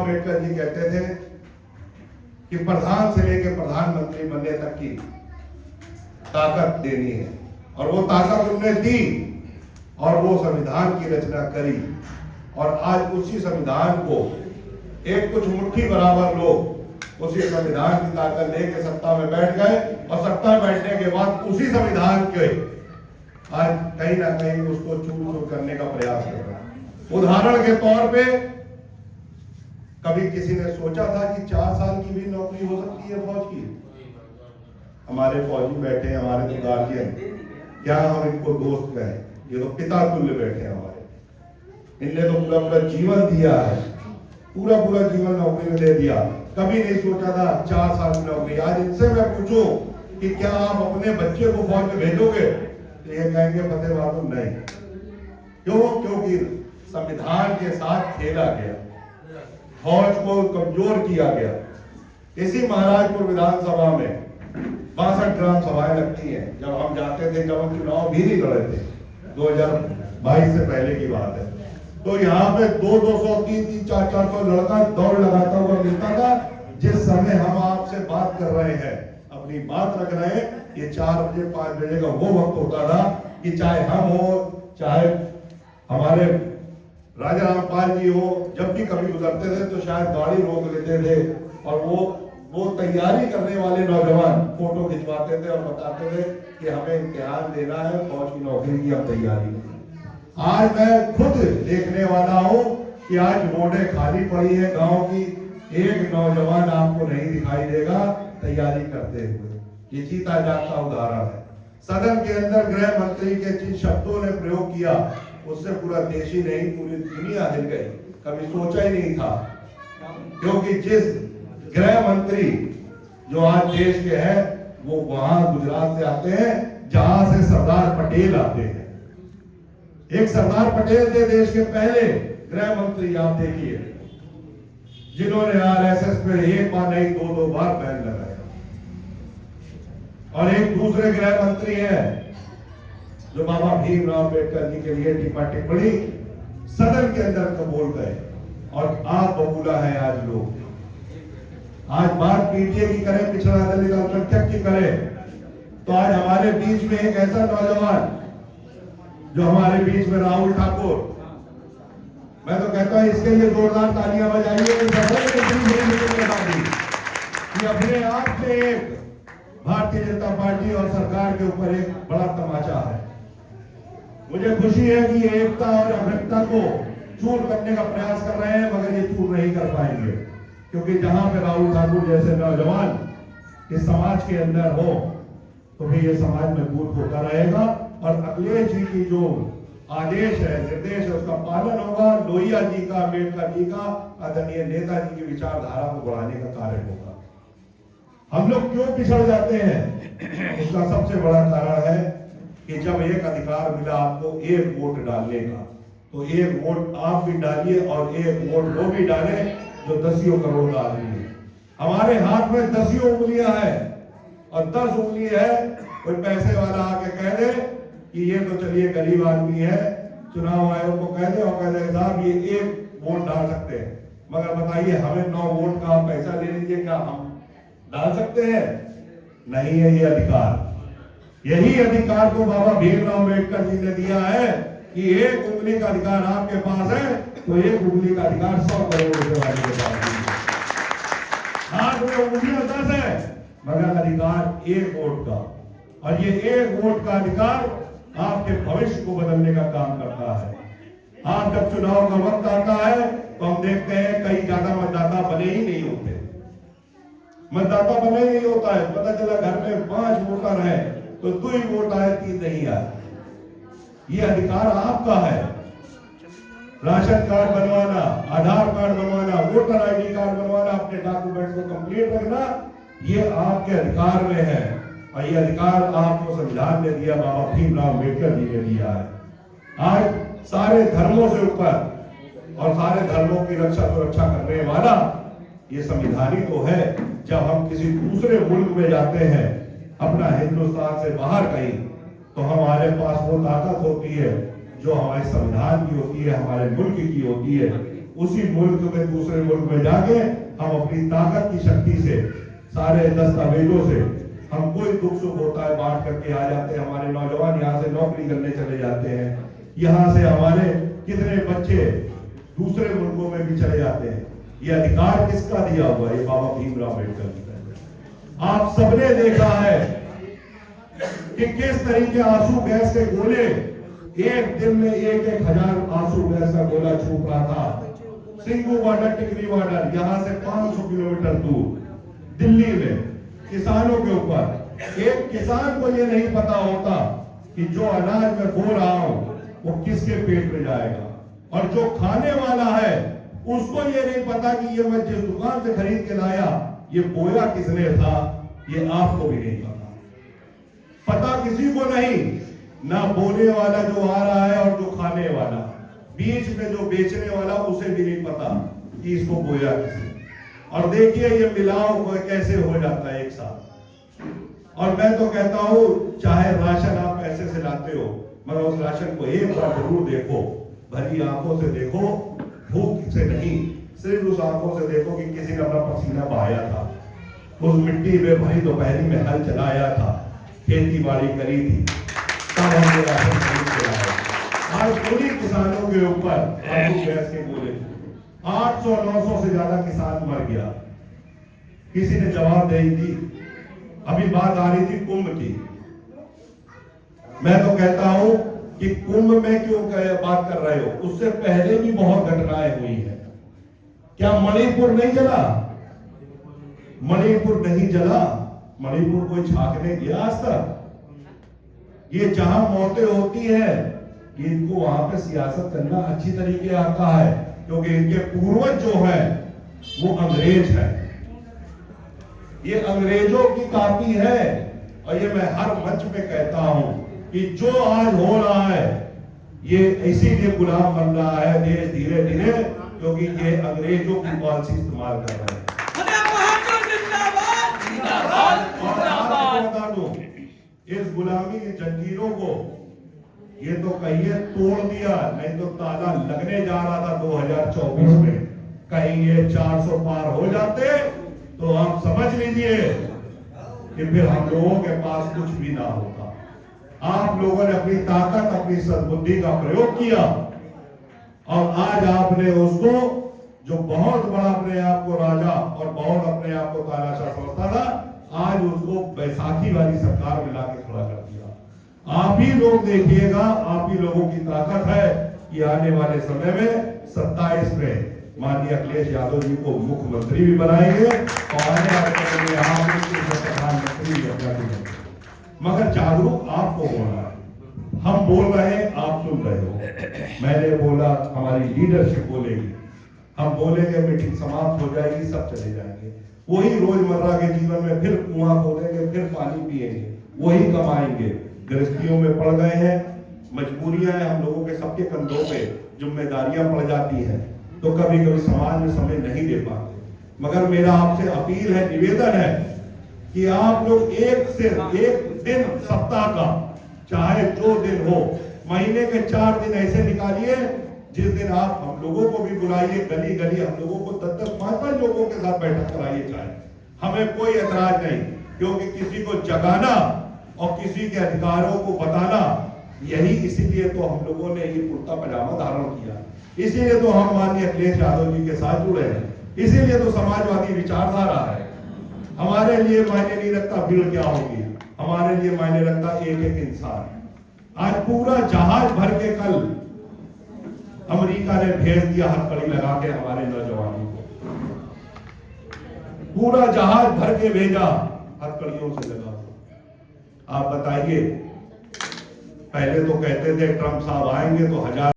अम्बेडकर जी कहते थे कि प्रधान से लेकर प्रधानमंत्री बनने तक की ताकत देनी है, और वो ताकत उन्होंने दी और वो संविधान की रचना करी। और आज उसी संविधान को एक कुछ मुट्ठी बराबर लोग उसी संविधान की ताकत लेके सत्ता में बैठ गए, और सत्ता में बैठने के बाद उसी संविधान के आज कहीं ना कहीं उसको चूर करने का प्रयास कर रहा है। उदाहरण के तौर पे कभी किसी ने सोचा था कि 4 साल की भी नौकरी हो सकती है फौज की? हमारे फौजी बैठे हैं, हमारे तो गार्जियन, क्या हम इनको दोस्त कहें? ये तो पिता तुल्य बैठे हैं हमारे। इनने तो पूरा पूरा जीवन दिया है, पूरा पूरा जीवन नौकरी में दे दिया। कभी नहीं सोचा था 4 साल की नौकरी। आज इनसे मैं पूछूं कि क्या आप अपने बच्चे को फौज में भेजोगे, तो ये कहेंगे फतेह बहादुर नहीं। क्यों? क्योंकि संविधान के साथ खेला गया, फौज को कमजोर किया गया। इसी महाराजपुर विधानसभा में 62 ग्राम सभाएं लगती हैं। जब हम जाते थे, जब हम चुनाव भी नहीं लड़े थे, 2022 से पहले की बात है, तो यहाँ पे 200, 300, 400 लड़का दौड़ लगाता हुआ मिलता था। जिस समय हम आपसे बात कर रहे हैं, अपनी बात रख रहे हैं, ये 4 बजे 5 बजे का वो वक्त होता था कि चाहे हम हो, चाहे हमारे राजा रामपाल जी हो, जब भी कभी गुजरते थे तो शायद गाड़ी रोक लेते थे, और वो तैयारी करने वाले नौजवान फोटो खिंचवाते थे और बताते थे कि हमें इम्तिहान देना है, फौज की नौकरी की हम तैयारी। आज मैं खुद देखने वाला हूं कि आज रोडें खाली पड़ी है गांव की, एक नौजवान आपको नहीं दिखाई देगा तैयारी करते हुए। ये जीता जागता उदाहरण है। सदन के अंदर गृह मंत्री के जिन शब्दों ने प्रयोग किया, उससे पूरा देश ही नहीं, पूरी दुनिया हिल गई। कभी सोचा ही नहीं था, क्योंकि जिस गृह मंत्री जो आज देश के हैं, वो वहां गुजरात से आते हैं जहां से सरदार पटेल आते हैं। एक सरदार पटेल थे देश के पहले गृह मंत्री, आप देखिए, जिन्होंने आरएसएस पे एक बार नहीं 2-2 बार बैन लगाया। और एक दूसरे गृह मंत्री हैं जो बाबा भीमराव अम्बेडकर जी के लिए टिप्पा टिप्पणी सदन के अंदर कबूल गए, और आप बबूला है आज लोग। आज बात पीटीए की करें, पिछड़ा दलित अल्पसंख्यक की करें, तो आज हमारे बीच में एक ऐसा नौजवान जो हमारे बीच में राहुल ठाकुर, मैं तो कहता हूं इसके लिए जोरदार तालियां बजाइए कि अपने आप में एक भारतीय जनता पार्टी और सरकार के ऊपर एक बड़ा तमाचा है। मुझे खुशी है कि एकता और अखंडता को चूर करने का प्रयास कर रहे हैं, मगर ये चूर नहीं कर पाएंगे, क्योंकि जहां पे राहुल ठाकुर जैसे नौजवान इस समाज के अंदर हो, तो फिर ये समाज मजबूत होता रहेगा, और अखिलेश जी की जो आदेश है, निर्देश है, उसका पालन होगा। लोहिया जी का, अम्बेडकर जी का, आदरणीय नेताजी की विचारधारा को बढ़ाने का कार्य होगा। हम लोग क्यों पिछड़ जाते हैं? उसका सबसे बड़ा कारण है कि जब एक अधिकार मिला आपको एक वोट डालने का, तो एक वोट आप भी डालिए और एक वोट वो भी डाले जो 10 करोड़ का आदमी है। हमारे हाथ में 10 उंगलियां हैं, और 10 उंगली है कोई पैसे वाला आके कह दे कि ये तो चलिए गरीब आदमी है, चुनाव आयोग को कह दे और कह दे साहब ये एक वोट डाल सकते हैं, मगर बताइए हमें 9 वोट का आप पैसा ले लीजिए, क्या हम डाल सकते हैं? नहीं है ये अधिकार। यही अधिकार को बाबा भीमराव अम्बेडकर जी ने दिया है कि एक उंगली का अधिकार आपके पास है, तो एक उंगली का अधिकार 100 करोड़ रुपए वाले के पास है। हाथ में उंगलियां 10 है, मगर अधिकार एक वोट का, और ये एक वोट का अधिकार आपके भविष्य को बदलने का काम करता है। आज जब चुनाव का वक्त आता है तो हम देखते हैं कई ज्यादा मतदाता बने ही नहीं होते, मतदाता बने ही नहीं होता है। पता चला घर में 5 वोटर है तो 2 ही वोट आए, 3 नहीं आए। ये अधिकार आपका है। राशन कार्ड बनवाना, आधार कार्ड बनवाना, वोटर आईडी कार्ड बनवाना, अपने डॉक्यूमेंट्स को कंप्लीट रखना, ये आपके अधिकार में है, और ये अधिकार आपको संविधान ने दिया, बाबा भीमराव अम्बेडकर जी ने दिया है। आज सारे धर्मों से ऊपर और सारे धर्मों की रक्षा सुरक्षा करने वाला ये संविधान ही तो है। जब हम किसी दूसरे मुल्क में जाते हैं, अपना हिंदुस्तान से बाहर कहीं, तो हमारे पास वो ताकत होती है जो हमारे संविधान की होती है, हमारे मुल्क की होती है। उसी मुल्क में दूसरे मुल्क में जाके हम अपनी ताकत की शक्ति से, सारे दस्तावेजों से, हम कोई दुख सुख होता है बांट करके आ जाते हैं। हमारे नौजवान यहाँ से नौकरी करने चले जाते हैं, यहाँ से हमारे कितने बच्चे दूसरे मुल्कों में भी चले जाते हैं। ये अधिकार किसका दिया हुआ है? ये बाबा भीमराव अम्बेडकर का। आप सबने देखा है कि किस तरीके आंसू गैस के गोले एक दिन में 1,000 आंसू गैस का गोला छूट रहा था। सिंगू बॉर्डर, टिकरी बॉर्डर, यहाँ से 500 किलोमीटर दूर दिल्ली में किसानों के ऊपर। एक किसान को ये नहीं पता होता कि जो अनाज मैं बो रहा हूं वो किसके पेट में जाएगा, और जो खाने वाला है उसको ये नहीं पता कि ये मैं जिस दुकान से खरीद के लाया ये बोया किसने था, ये आपको भी नहीं पता किसी को नहीं, ना बोने वाला जो आ रहा है और जो खाने वाला, बीच में जो बेचने वाला उसे भी नहीं पता कि इसको बोया किसने। और देखिए ये मिलाव कैसे हो जाता है एक साथ। और मैं तो कहता हूं चाहे राशन आप पैसे से लाते हो, मगर उस राशन को एक बार जरूर देखो, भरी आंखों से देखो, भूख से नहीं, सिर्फ उस आंखों से देखो कि किसी ने अपना पसीना बहाया था, उस मिट्टी में भरी दोपहरी में हल चलाया था, खेती बाड़ी करी थी, तब हमने राशन खरीद के लाया। आज पूरी किसानों के ऊपर आंसू गैस के गोले, 800-900 से ज्यादा किसान मर गया, किसी ने जवाब नहीं दी। अभी बात आ रही थी कुंभ की, मैं तो कहता हूं कि कुंभ में क्यों बात कर रहे हो, उससे पहले भी बहुत घटनाएं हुई है। क्या मणिपुर नहीं जला? मणिपुर नहीं जला, मणिपुर कोई झांकने गया आज तक? ये जहां मौतें होती है, इनको वहां पे सियासत करना अच्छी तरीके आता है, क्योंकि इनके पूर्वज जो है वो अंग्रेज है, ये अंग्रेजों की कॉपी है। और ये मैं हर मंच पे कहता हूं कि जो आज हो रहा है ये इसीलिए गुलाम बन रहा है देश धीरे धीरे, क्योंकि ये अंग्रेजों की पॉलिसी इस्तेमाल कर रहे हैं। बता दूं, इस गुलामी की जंजीरों को ये तो कहिए तोड़ दिया, नहीं तो ताला लगने जा रहा था 2024 में। कहीं ये 400 पार हो जाते तो आप समझ लीजिए कि फिर हम लोगों के पास कुछ भी ना होता। आप लोगों ने अपनी ताकत, अपनी सद्बुद्धि का प्रयोग किया, और आज आपने उसको, जो बहुत बड़ा अपने आप को राजा और बहुत अपने आप को तानाशाह समझता था, आज उसको बैसाखी वाली सरकार में लाके खड़ा कर दिया। आप ही लोग देखिएगा, आप ही लोगों की ताकत है कि आने वाले समय में 27 में माननीय अखिलेश यादव जी को मुख्यमंत्री भी बनाएंगे और आने वाले समय में आप प्रधानमंत्री भी अपना भी बनेंगे। मगर जागरूक आपको होना है। हम बोल रहे हैं, आप सुन रहे हो। मैंने बोला हमारी लीडरशिप बोलेगी, हम बोलेंगे मीटिंग समाप्त हो जाएगी, सब चले जाएंगे। वही रोजमर्रा के जीवन में फिर कुआं खोदेंगे, फिर पानी पिएंगे, वही कमाएंगे। गृहस्थियों में पड़ गए हैं, मजबूरियां हैं, हम लोगों के सबके कंधों पे जिम्मेदारियां पड़ जाती हैं, तो कभी कभी समाज में समय नहीं दे पाते। मगर मेरा आपसे अपील है, निवेदन है कि आप लोग एक दिन सप्ताह का, चाहे जो दिन हो, महीने के 4 दिन ऐसे निकालिए जिस दिन आप हम लोगों को भी बुलाइए, गली गली हम लोगों को 10-10, 5-5 लोगों के साथ बैठक कराइए, चाहे हमें कोई ऐतराज नहीं, क्योंकि किसी को जगाना और किसी के अधिकारों को बताना, यही इसीलिए तो हम लोगों ने ये कुर्ता पजामा धारण किया, इसीलिए तो हम माननीय अखिलेश यादव जी के साथ जुड़े हैं, इसीलिए तो समाजवादी विचारधारा है। हमारे लिए मायने नहीं रखता भीड़ क्या होगी, हमारे लिए मायने रखता एक एक इंसान। आज पूरा जहाज भर के कल अमेरिका ने भेज दिया हथकड़ी लगा के हमारे नौजवानों को, पूरा जहाज भर के भेजा हथकड़ियों से लगा। आप बताइए, पहले तो कहते थे ट्रंप साहब आएंगे तो 1000